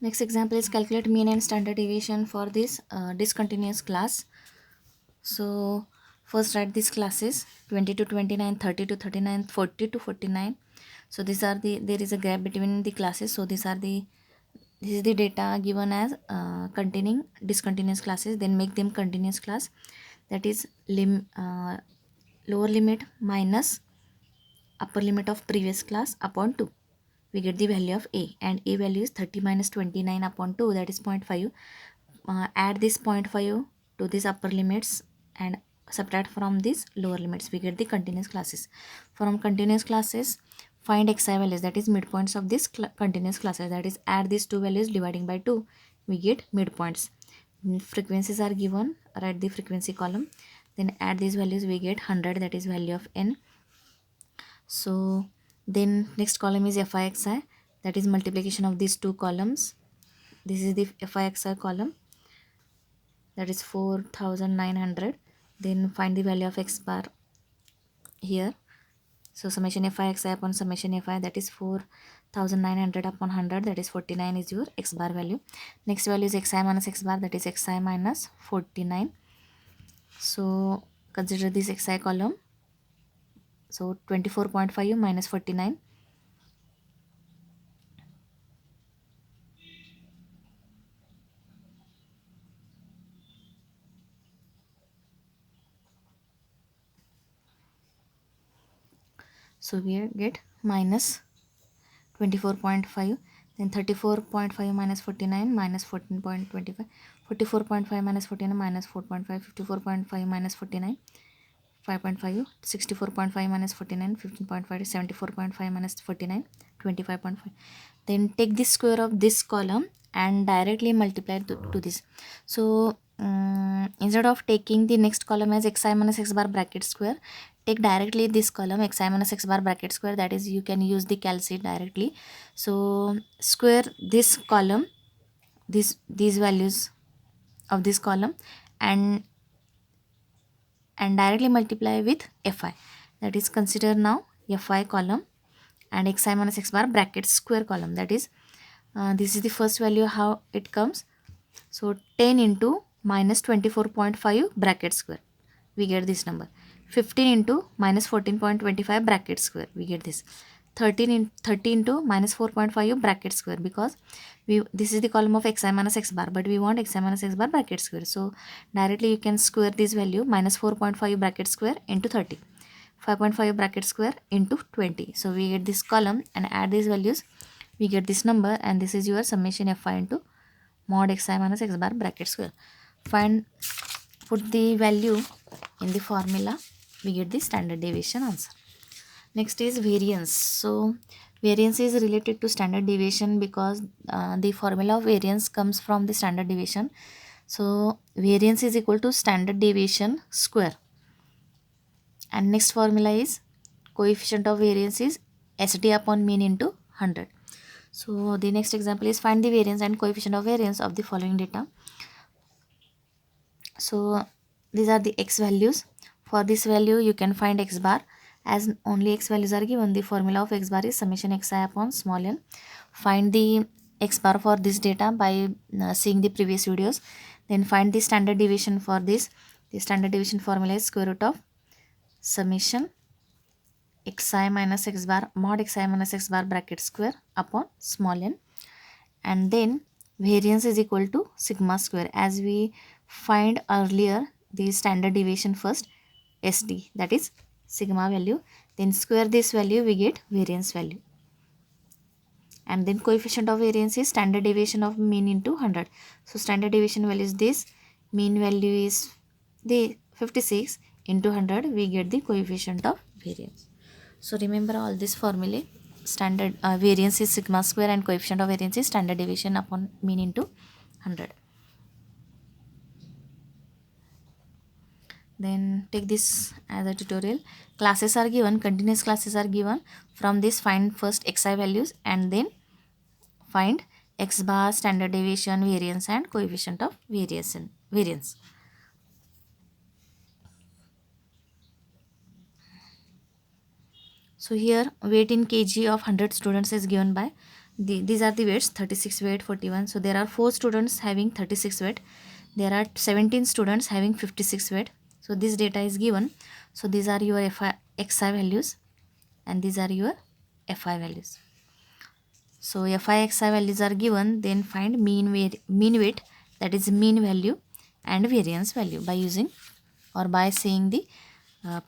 Next example is calculate mean and standard deviation for this discontinuous class. So first write these classes 20 to 29, 30 to 39, 40 to 49. So these are the, there is a gap between the classes. So these are the, this is the data given as containing discontinuous classes. Then make them continuous class. That is lower limit minus upper limit of previous class upon 2. We get the value of a, and a value is 30 minus 29 upon 2, that is 0.5. Add this 0.5 to these upper limits and subtract from these lower limits. We get the continuous classes. From continuous classes, find xi values, that is midpoints of this continuous classes, that is add these two values dividing by 2, we get midpoints. Frequencies are given, write the frequency column, then add these values, we get 100, that is value of n. So then next column is fixi, that is multiplication of these two columns. This is the fixi column, that is 4900. Then find the value of x bar here. So summation fixi upon summation fi, that is 4900 upon 100, that is 49 is your x bar value. Next value is xi minus x bar, that is xi minus 49. So consider this xi column. So 24.5 minus 49. So we get minus 24.5, then 34.5 minus 49 minus 14.25, 44.5 minus 49 minus 4.5, 54.5 minus 49, 5.5, 64.5 minus 49, 15.5, 74.5 minus 49, 25.5. Then take the square of this column and directly multiply to this. So instead of taking the next column as xi minus x bar bracket square, take directly this column xi minus x bar bracket square, that is you can use the calc sheet directly. So square this column, these values of this column, and directly multiply with fi, that is consider now fi column and xi minus x bar bracket square column, that is this is the first value how it comes. So 10 into minus 24.5 bracket square, we get this number. 15 into minus 14.25 bracket square, we get this. 30 into minus 4.5 bracket square, because this is the column of xi minus x bar, but we want xi minus x bar bracket square. So directly you can square this value, minus 4.5 bracket square into 30, 5.5 bracket square into 20. So we get this column and add these values, we get this number, and this is your summation fi into mod xi minus x bar bracket square. Find, put the value in the formula, we get the standard deviation answer. Next is variance. So variance is related to standard deviation because the formula of variance comes from the standard deviation. So variance is equal to standard deviation square, and next formula is coefficient of variance is ST upon mean into 100. So the next example is find the variance and coefficient of variance of the following data. So these are the x values. For this value you can find x bar, as only x values are given. The formula of x bar is summation xi upon small n. Find the x bar for this data by seeing the previous videos. Then find the standard deviation for this. The standard deviation formula is square root of summation xi minus x bar mod xi minus x bar bracket square upon small n, and then variance is equal to sigma square, as we find earlier the standard deviation first, SD, that is sigma value, then square this value, we get variance value, and then coefficient of variance is standard deviation of mean into 100. So standard deviation value is this, mean value is the 56, into 100 we get the coefficient of variance. So remember all this formulae. Standard variance is sigma square and coefficient of variance is standard deviation upon mean into 100. Then take this as a tutorial. Classes are given, continuous classes are given. From this find first xi values and then find x bar, standard deviation, variance and coefficient of variance. So here weight in kg of 100 students is given by these are the weights: 36 weight, 41. So there are 4 students having 36 weight, there are 17 students having 56 weight. So this data is given. So these are your xi values and these are your fi values. So fi xi values are given, then find mean weight, that is mean value, and variance value by using or by seeing the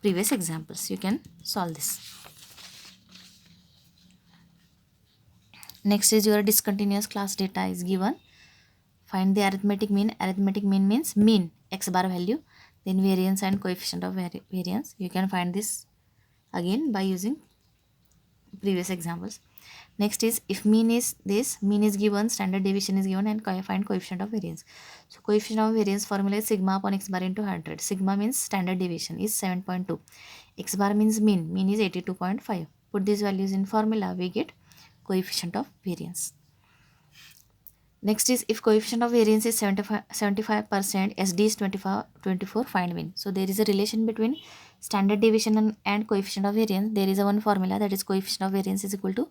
previous examples. You can solve this. Next is your discontinuous class data is given. Find the arithmetic mean. Arithmetic mean means mean x bar value, then variance and coefficient of variance. You can find this again by using previous examples. Next is, if mean is this, mean is given, standard deviation is given, and find coefficient of variance. So coefficient of variance formula is sigma upon x bar into 100. Sigma means standard deviation is 7.2. X bar means mean is 82.5. Put these values in formula, we get coefficient of variance. Next is, if coefficient of variance is 75%, SD is 24, find mean. So there is a relation between standard deviation and coefficient of variance. There is a one formula, that is coefficient of variance is equal to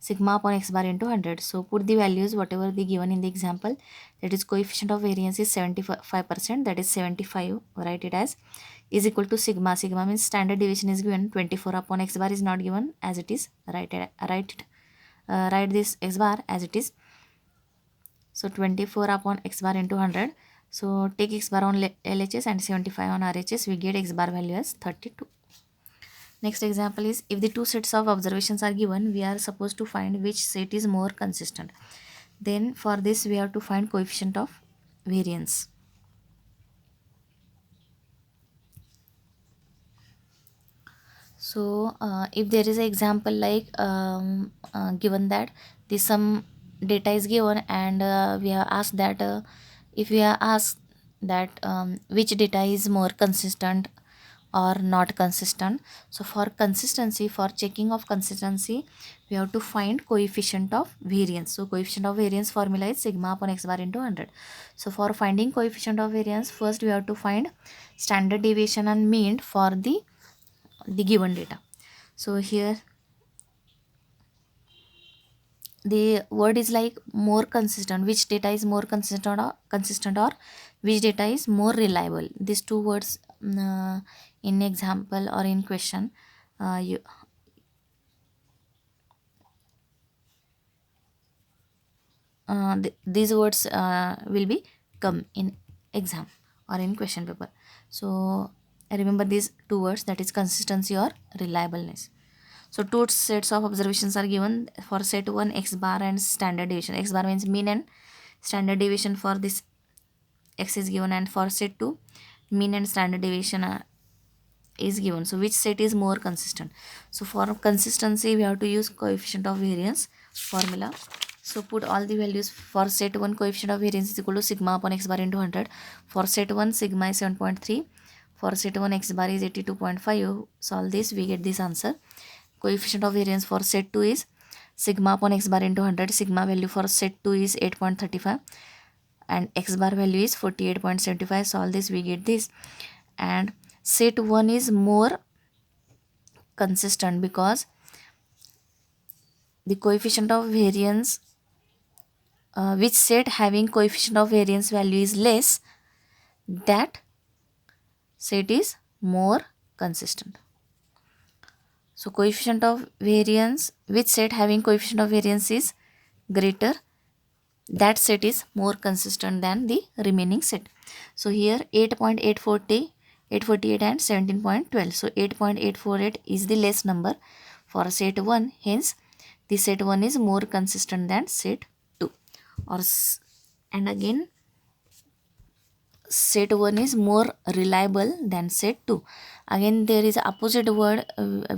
sigma upon x bar into 100. So put the values whatever they given in the example, that is coefficient of variance is 75%, that is 75, write it as, is equal to sigma. Sigma means standard deviation is given, 24 upon x bar is not given as it is, write this x bar as it is. So 24 upon x bar into 100. So take x bar on LHS and 75 on RHS. We get x bar value as 32. Next example is, if the two sets of observations are given, we are supposed to find which set is more consistent. Then for this we have to find coefficient of variance. So if there is an example like given that this some data is given and we are asked that if we are asked that which data is more consistent or not consistent. So for consistency, for checking of consistency, we have to find coefficient of variance. So coefficient of variance formula is sigma upon x bar into 100. So for finding coefficient of variance, first we have to find standard deviation and mean for the given data. So here the word is like more consistent, which data is more consistent or which data is more reliable. These two words in example or in question these words will be come in exam or in question paper. So remember these two words, that is consistency or reliableness. So two sets of observations are given. For set 1, x bar and standard deviation. X bar means mean and standard deviation for this x is given, and for set 2, mean and standard deviation is given. So which set is more consistent? So for consistency we have to use coefficient of variance formula. So put all the values. For set 1, coefficient of variance is equal to sigma upon x bar into 100. For set 1, sigma is 7.3. For set 1, x bar is 82.5. Solve this, we get this answer. Coefficient of variance for set 2 is sigma upon x bar into 100. Sigma value for set 2 is 8.35 and x bar value is 48.75. Solve this, we get this. And set 1 is more consistent because the coefficient of variance, which set having coefficient of variance value is less, that set is more consistent. So coefficient of variance, which set having coefficient of variance is greater, that set is more consistent than the remaining set. So here 8.848 and 17.12. So 8.848 is the less number for set 1. Hence the set 1 is more consistent than set 2. And again set 1 is more reliable than set 2. Again there is opposite word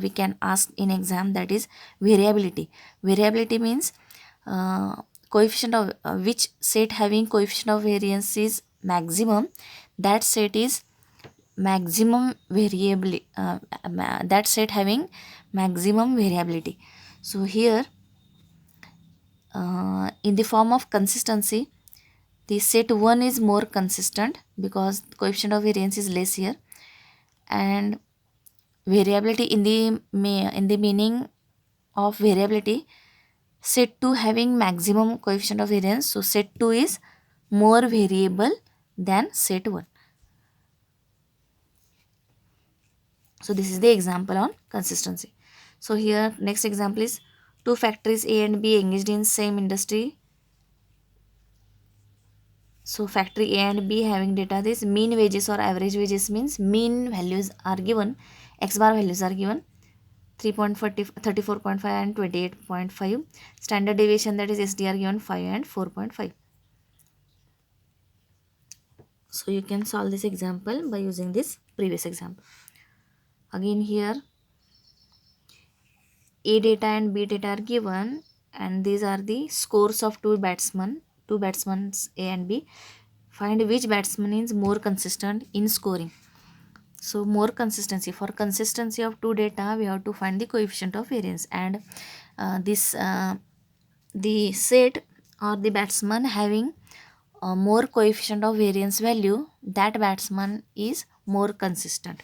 we can ask in exam, that is variability. Variability means coefficient of which set having coefficient of variance is maximum, that set is maximum variability, that set having maximum variability. So here in the form of consistency, the set 1 is more consistent because coefficient of variance is less here, and variability in the meaning of variability set 2 having maximum coefficient of variance. So set 2 is more variable than set 1. So this is the example on consistency. So here next example is two factories A and B engaged in same industry. So factory A and B having data, this mean wages or average wages means mean values are given, x bar values are given 3.40, 34.5 and 28.5. Standard deviation, that is SDR, given 5 and 4.5. So you can solve this example by using this previous example. Again here A data and B data are given, and these are the scores of two batsmen A and B. Find which batsman is more consistent in scoring. So more consistency, for consistency of two data we have to find the coefficient of variance, and this the set or the batsman having more coefficient of variance value, that batsman is more consistent.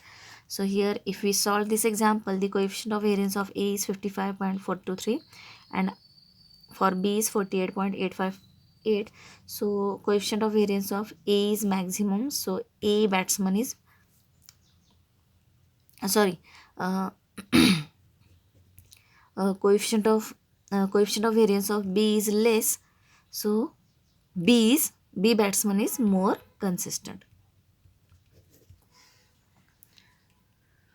So here if we solve this example, the coefficient of variance of A is 55.423 and for B is 48.858. So coefficient of variance of A is maximum, so A batsman is sorry uh, coefficient of variance of B is less, so B batsman is more consistent.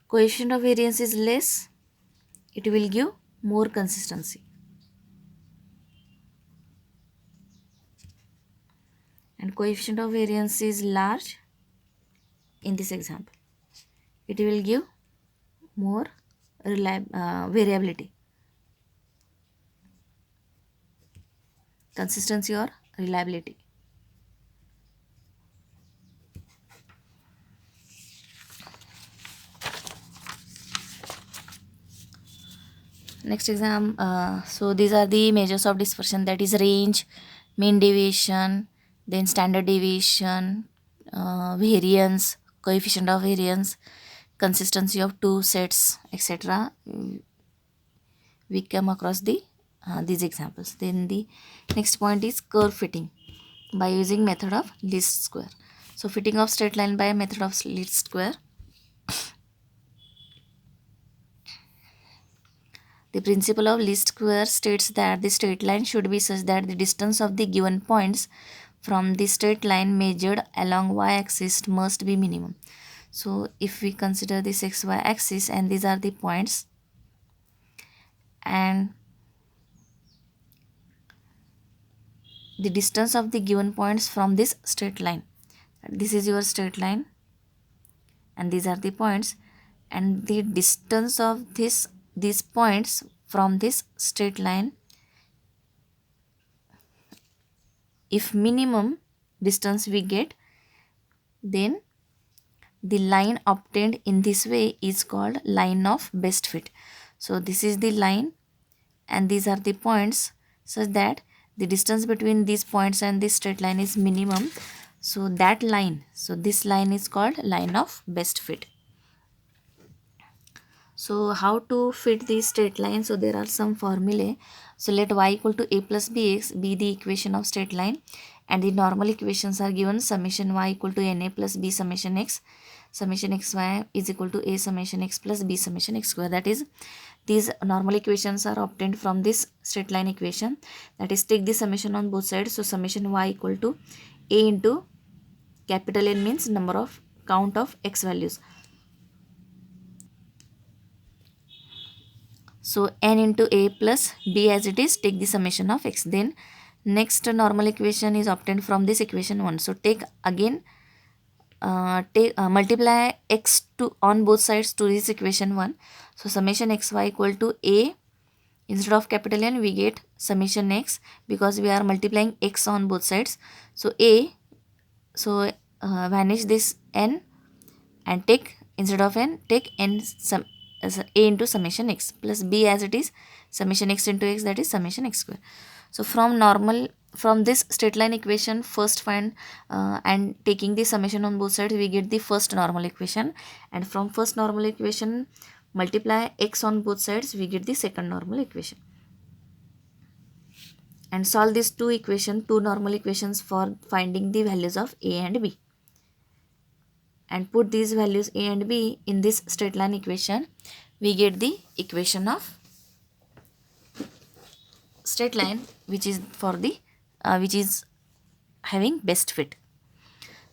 Coefficient of variance is less, it will give more consistency, and coefficient of variance is large, in this example it will give more variability, consistency or reliability. Next exam, so these are the measures of dispersion, that is range, mean deviation, then standard deviation, variance, coefficient of variance, consistency of two sets, etc. We come across these examples. Then the next point is curve fitting by using method of least square. So fitting of straight line by method of least square. The principle of least square states that the straight line should be such that the distance of the given points from the straight line measured along y-axis must be minimum. So if we consider this xy axis and these are the points, and the distance of the given points from this straight line, this is your straight line and these are the points, and the distance of these points from this straight line, if minimum distance we get, then the line obtained in this way is called line of best fit. So this is the line and these are the points, such that the distance between these points and this straight line is minimum. So that line, so this line is called line of best fit. So how to fit the straight line? So there are some formulae. So let y equal to a plus bx be the equation of straight line, and the normal equations are given. Summation y equal to na plus b summation x, summation xy is equal to a summation x plus b summation x square. That is, these normal equations are obtained from this straight line equation. That is, take the summation on both sides. So summation y equal to a into capital N means number of count of x values. So n into a plus b as it is, take the summation of x. Then next normal equation is obtained from this equation 1. So take again multiply x to on both sides to this equation 1. So summation xy equal to a, instead of capital N we get summation x because we are multiplying x on both sides. So a, so vanish this n and take, instead of n take n sum as a into summation x plus b as it is summation x into x, that is summation x square. So from this straight line equation first find and taking the summation on both sides we get the first normal equation, and from first normal equation multiply x on both sides we get the second normal equation. and solve these two normal equations for finding the values of a and b, and put these values a and b in this straight line equation. We get the equation of straight line which is for the which is having best fit.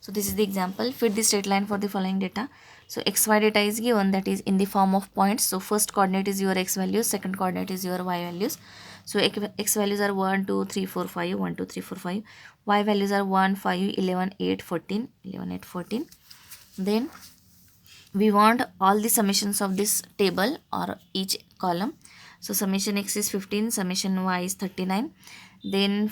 So this is the example. Fit the straight line for the following data. So xy data is given, that is in the form of points. So first coordinate is your x values, second coordinate is your y values. So x values are 1 2 3 4 5, 1 2 3 4 5. Y values are 1 5 11 8 14, 11 8 14. Then we want all the summations of this table or each column. So summation x is 15, summation y is 39. Then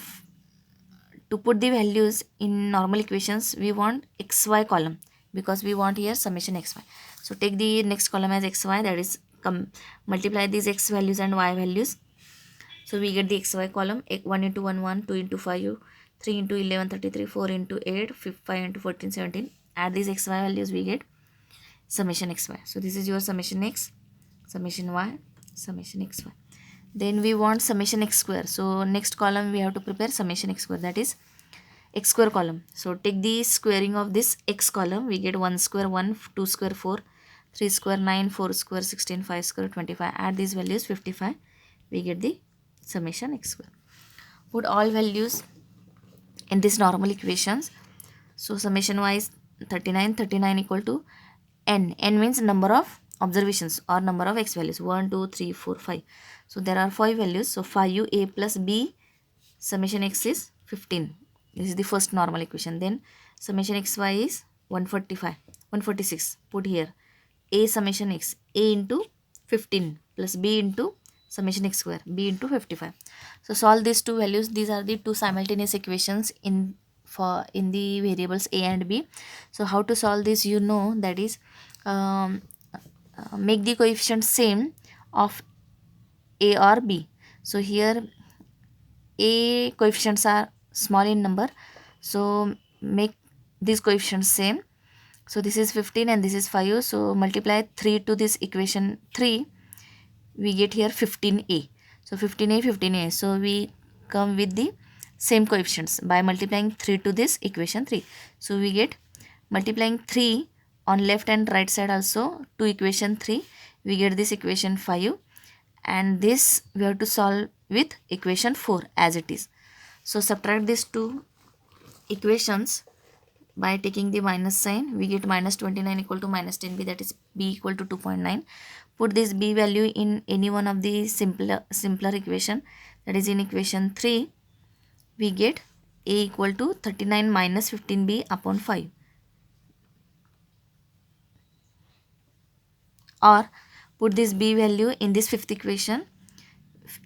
to put the values in normal equations, we want xy column because we want here summation xy. So take the next column as xy, that is multiply these x values and y values. So we get the xy column 1 into 1 1, 2 into 5 3 into 11 33, 4 into 8 5 into 14 17. Add these xy values, we get summation xy. So this is your summation x, summation y, summation xy. Then we want summation x square. So next column we have to prepare summation x square, that is x square column. So take the squaring of this x column, we get 1 square 1, 2 square 4, 3 square 9, 4 square 16, 5 square 25. Add these values 55, we get the summation x square. Put all values in this normal equations. So summation y is 39, 39 equal to n. N means number of observations or number of x values, 1 2 3 4 5. So there are 5 values. So 5a plus b summation x is 15. This is the first normal equation. Then summation xy is 145, 146. Put here a summation x, a into 15 plus b into summation x square, b into 55. So solve these two values. These are the two simultaneous equations in the variables a and b. So how to solve this, you know, that is make the coefficients same of a or b. So here a coefficients are small in number, so make these coefficients same. So this is 15 and this is 5, so multiply 3 to this equation 3, we get here 15a. So 15a 15a, so we come with the same coefficients by multiplying 3 to this equation 3. So we get multiplying 3 on left and right side also to equation 3, we get this equation 5, and this we have to solve with equation 4 as it is. So subtract these two equations by taking the minus sign, we get minus 29 equal to minus 10b, that is b equal to 2.9. Put this b value in any one of the simpler equation, that is in equation 3, we get a equal to 39 minus 15b upon 5. Or put this b value in this fifth equation,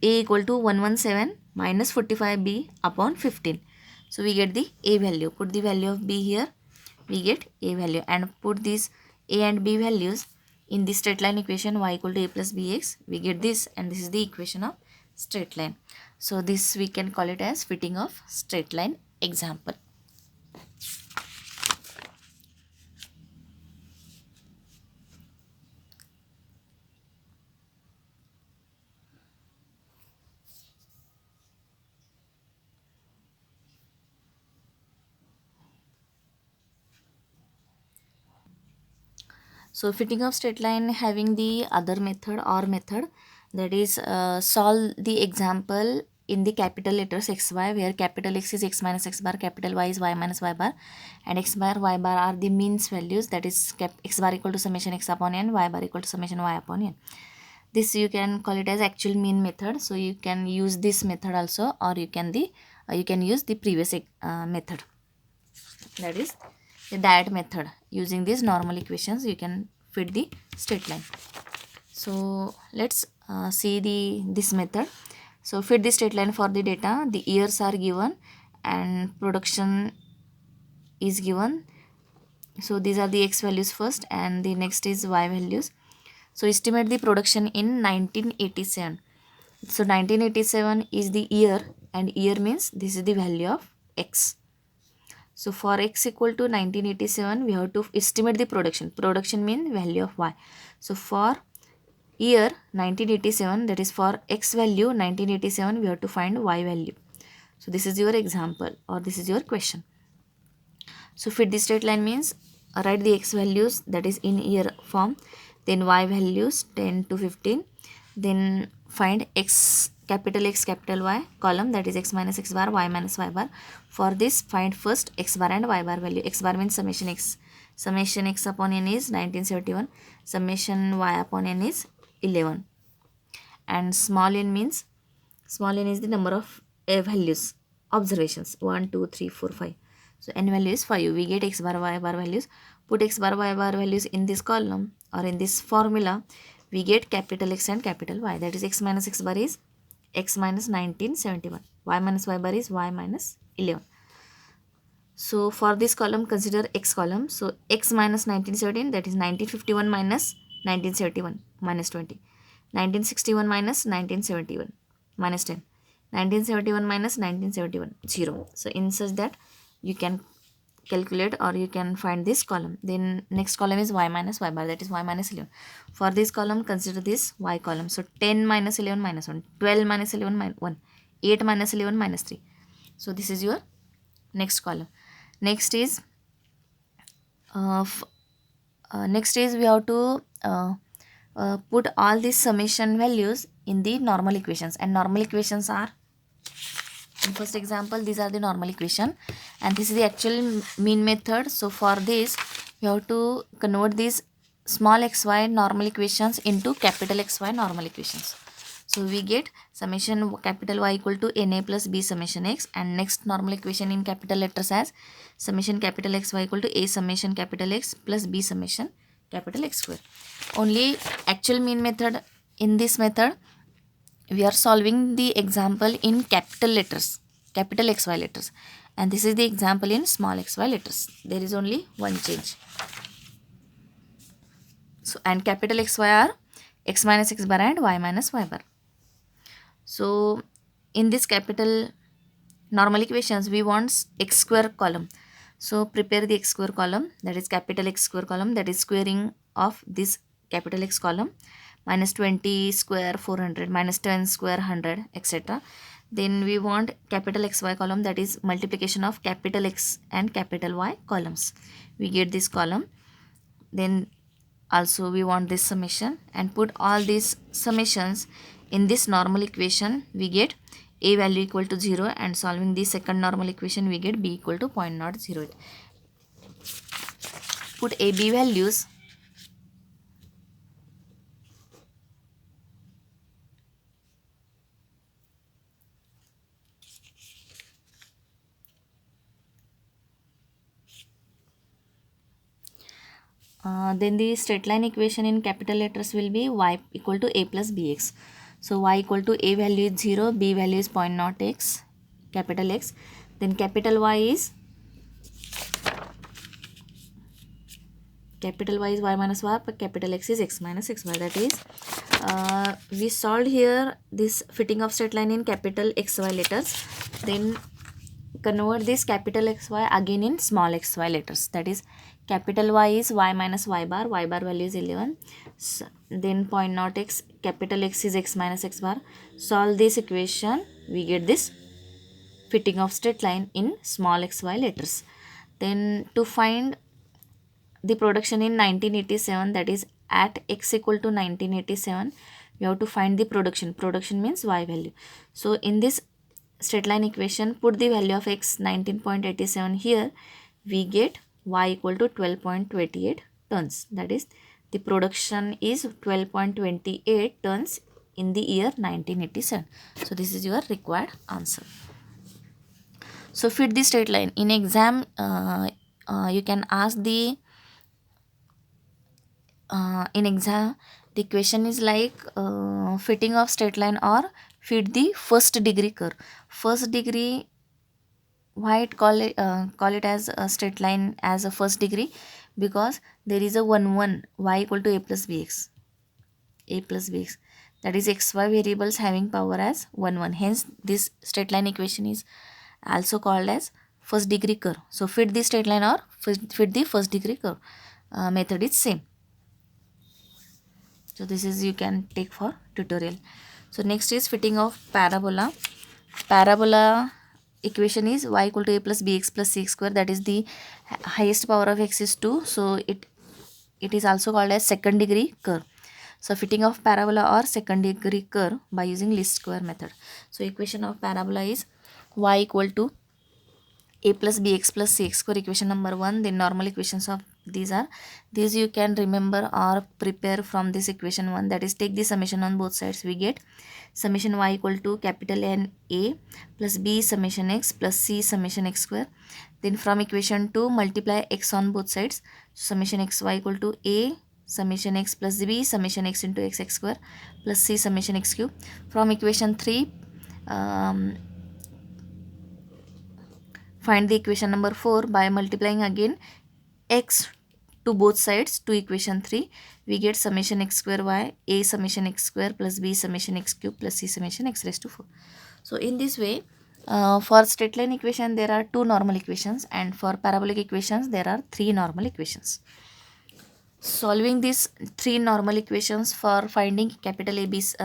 a equal to 117 minus 45b upon 15. So we get the a value. Put the value of b here, we get a value, and put these a and b values in the straight line equation y equal to a plus bx, we get this, and this is the equation of straight line. So this we can call it as fitting of straight line example. So fitting of straight line having the other method or method, that is solve the example in the capital letters xy, where capital X is x minus x bar, capital Y is y minus y bar, and x bar y bar are the means values, that is x bar equal to summation x upon n, y bar equal to summation y upon n. This you can call it as actual mean method. So you can use this method also, or you can use the previous method, that is the diet method. Using these normal equations you can fit the straight line. So let's see this method. So fit the straight line for the data. The years are given and production is given. So these are the x values first, and the next is y values. So estimate the production in 1987. So 1987 is the year, and year means this is the value of x. So for x equal to 1987, we have to estimate the production. Production means value of y. So for year 1987, that is for x value 1987, we have to find y value. So this is your example or this is your question. So fit the straight line means write the x values that is in year form, then y values 10 to 15, then find x capital Y column, that is x minus x bar, y minus y bar. For this find first x bar and y bar value. X bar means summation x upon n is 1971, summation y upon n is 11, and small n means small n is the number of values, observations 1 2 3 4 5. So n value is 5. We get x bar y bar values. Put x bar y bar values in this column or in this formula. We get capital X and capital Y. That is x minus x bar is x minus 1971. Y minus y bar is y minus 11. So for this column consider x column. So x minus 1917, that is 1951 minus 1971 minus 20. 1961 minus 1971 minus 10. 1971 minus 1971 0. So in such that you can calculate or you can find this column. Then next column is y minus y bar, that is y minus 11. For this column consider this y column. So 10 minus 11 minus 1, 12 minus 11 minus 1, 8 minus 11 minus 3. So this is your next column. Next is we have to put all these summation values in the normal equations, and normal equations are, in first example, these are the normal equation and this is the actual mean method. So for this you have to convert these small xy normal equations into capital XY normal equations. So we get summation capital Y equal to NA plus B summation X, and next normal equation in capital letters as summation capital XY equal to A summation capital X plus B summation capital X square. Only actual mean method, in this method we are solving the example in capital letters, capital XY letters, and this is the example in small xy letters. There is only one change. So and capital XY are x minus x bar and y minus y bar. So in this capital normal equations we want x square column. So prepare the x square column, that is capital X square column, that is squaring of this capital X column, minus 20 square 400, minus 10 square 100, etc. Then we want capital XY column, that is multiplication of capital X and capital Y columns. We get this column. Then also we want this summation and put all these summations in this normal equation. We get a value equal to 0, and solving the second normal equation we get b equal to 0.008. Put a b values. Then the straight line equation in capital letters will be y equal to a plus bx. So y equal to a value is 0, b value is 0.0x, capital X. Then capital Y is y minus y, but capital X is x minus x y. That is we solved here this fitting of straight line in capital XY letters. Then convert this capital XY again in small xy letters, that is capital Y is y minus y bar value is 11. So, then 0.0x, capital X is x minus x bar. Solve this equation, we get this fitting of straight line in small xy letters. Then to find the production in 1987, that is at x equal to 1987, we have to find the production means y value. So in this straight line equation put the value of x 19.87 here, we get y equal to 12.28 tons, that is the production is 12.28 tons in the year 1987. So this is your required answer. So fit the straight line. In exam you can ask the the question is like fitting of straight line or fit the first degree curve. First degree, why it call it as a straight line as a first degree? Because there is a 1 y equal to a plus bx, that is xy variables having power as 1, hence this straight line equation is also called as first degree curve. So fit the straight line or fit the first degree curve method is same. So this is you can take for tutorial. So next is fitting of parabola. equation is y equal to a plus bx plus c square, that is the highest power of x is 2, so it is also called as second degree curve. So fitting of parabola or second degree curve by using least square method. So equation of parabola is y equal to a plus bx plus cx square, equation number 1. The normal equations of these you can remember or prepare from this equation 1, that is take the summation on both sides. We get summation y equal to capital N a plus b summation x plus c summation x square. Then from equation 2 multiply x on both sides, summation x y equal to a summation x plus b summation x into x square plus c summation x cube. From equation 3 find the equation number 4 by multiplying again x to both sides to equation 3. We get summation x square y a summation x square plus b summation x cube plus c summation x raised to 4. So in this way, for straight line equation there are 2 normal equations, and for parabolic equations there are 3 normal equations. Solving these 3 normal equations for finding capital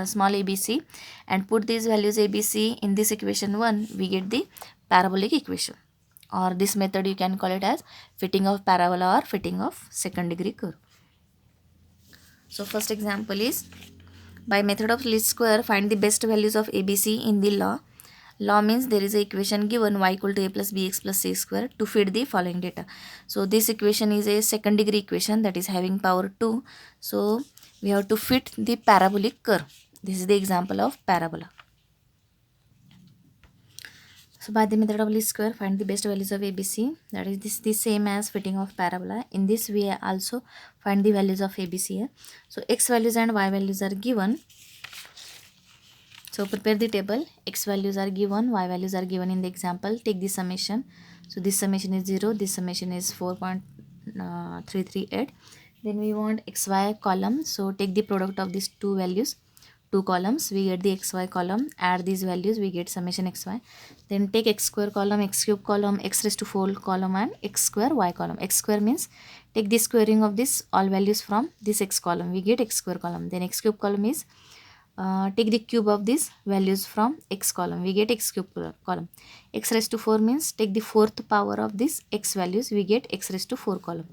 small abc and put these values abc in this equation 1, we get the parabolic equation, or this method you can call it as fitting of parabola or fitting of second degree curve. So first example is, by method of least square find the best values of abc in the law. Law means there is a equation given y equal to a plus bx plus c square to fit the following data. So this equation is a second degree equation, that is having power 2. So we have to fit the parabolic curve. This is the example of parabola. So by the method of least square find the best values of abc, that is this the same as fitting of parabola. In this we also find the values of abc here. So x values and y values are given. So prepare the table. X values are given, y values are given in the example. Take the summation. So this summation is 0, this summation is 4.338. Then we want xy column. So take the product of these two values, two columns. We get the xy column. Add these values, we get summation xy. Then take x square column, x cube column, x raised to 4 column, and x square y column. X square means take the squaring of this all values from this x column. We get x square column. Then x cube column is take the cube of these values from x column. We get x cube column. X raised to 4 means take the fourth power of this x values. We get x raised to 4 column.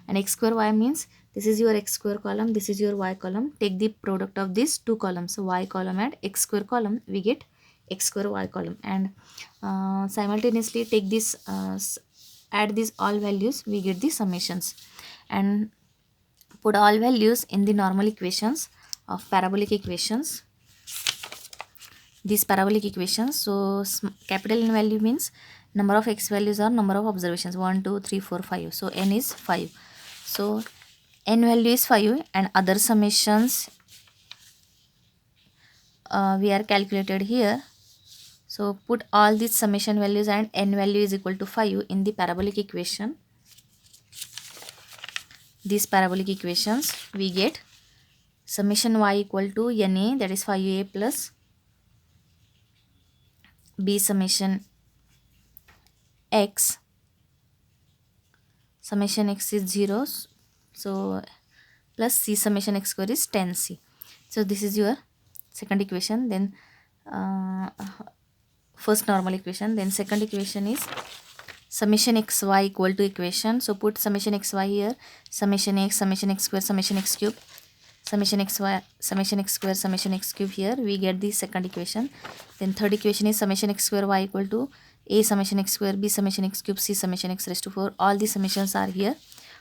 And x square y means this is your x square column, this is your y column. Take the product of these two columns, so y column and x square column. We get x square y column. And simultaneously take this, add these all values. We get the summations and put all values in the normal equations of parabolic equations, these parabolic equations. So capital N value means number of x values or number of observations, 1 2 3 4 5. So n is 5, so n value is 5, and other summations we are calculated here. So put all these summation values and n value is equal to 5 in the parabolic equation. These parabolic equations we get summation y equal to na, that is 5a plus b summation x, summation x is 0, so plus c summation x square is 10c. So this is your second equation. Then first normal equation. Then second equation is summation xy equal to equation. So put summation xy here, summation x square, summation x cube, summation xy, summation x square, summation x cube. Here we get the second equation. Then third equation is summation x square y equal to a summation x square, b summation x cube, c summation x raised to 4. All the summations are here.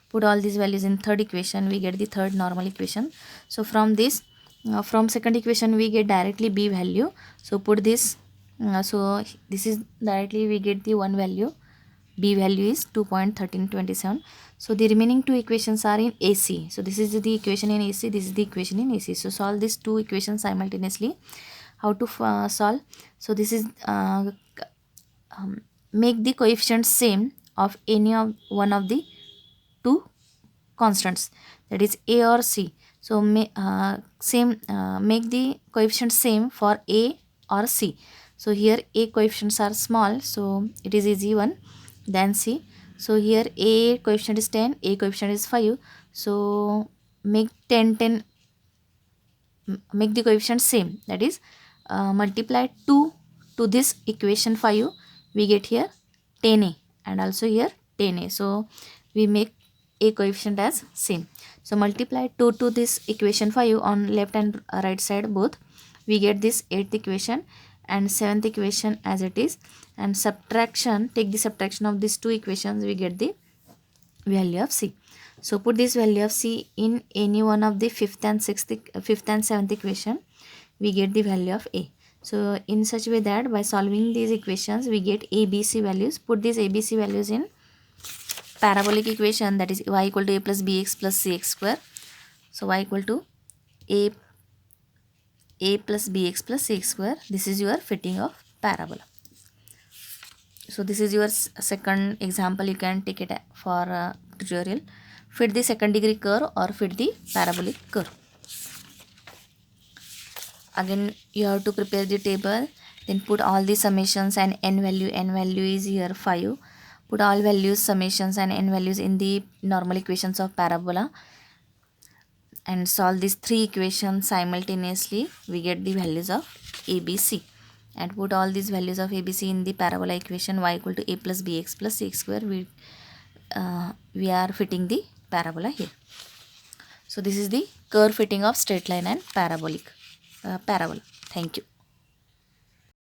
Put all these values in third equation. We get the third normal equation. So from this, from second equation we get directly b value. So put this. So this is directly we get the one value. B value is 2.1327. So the remaining two equations are in AC. So this is the equation in AC, this is the equation in AC. So solve these two equations simultaneously. How to solve? So this is make the coefficients same of any of one of the two constants, that is A or C. So make the coefficients same for A or C. So here A coefficients are small, so it is easy one. Then C. So here A coefficient is 10, A coefficient is 5. So make 10, make the coefficient same, that is multiply 2 to this equation 5. we get here 10a, and also here 10a. So we make a coefficient as same. So multiply 2 to this equation 5 on left and right side both, we get this 8th equation and 7th equation as it is, and subtraction, take the subtraction of these two equations, we get the value of c. So put this value of c in any one of the 5th and 7th equation, we get the value of a. So in such way that by solving these equations we get a, b, c values. Put these a, b, c values in parabolic equation, that is y equal to a plus bx plus cx square. So y equal to a plus bx plus cx square. This is your fitting of parabola. So this is your second example. You can take it for tutorial. Fit the second degree curve or fit the parabolic curve. Again you have to prepare the table, then put all the summations and n value is here 5. Put all values, summations and n values in the normal equations of parabola and solve these three equations simultaneously. We get the values of ABC, and put all these values of ABC in the parabola equation y equal to a plus bx plus cx square. We are fitting the parabola here. So this is the curve fitting of straight line and parabola. Thank you.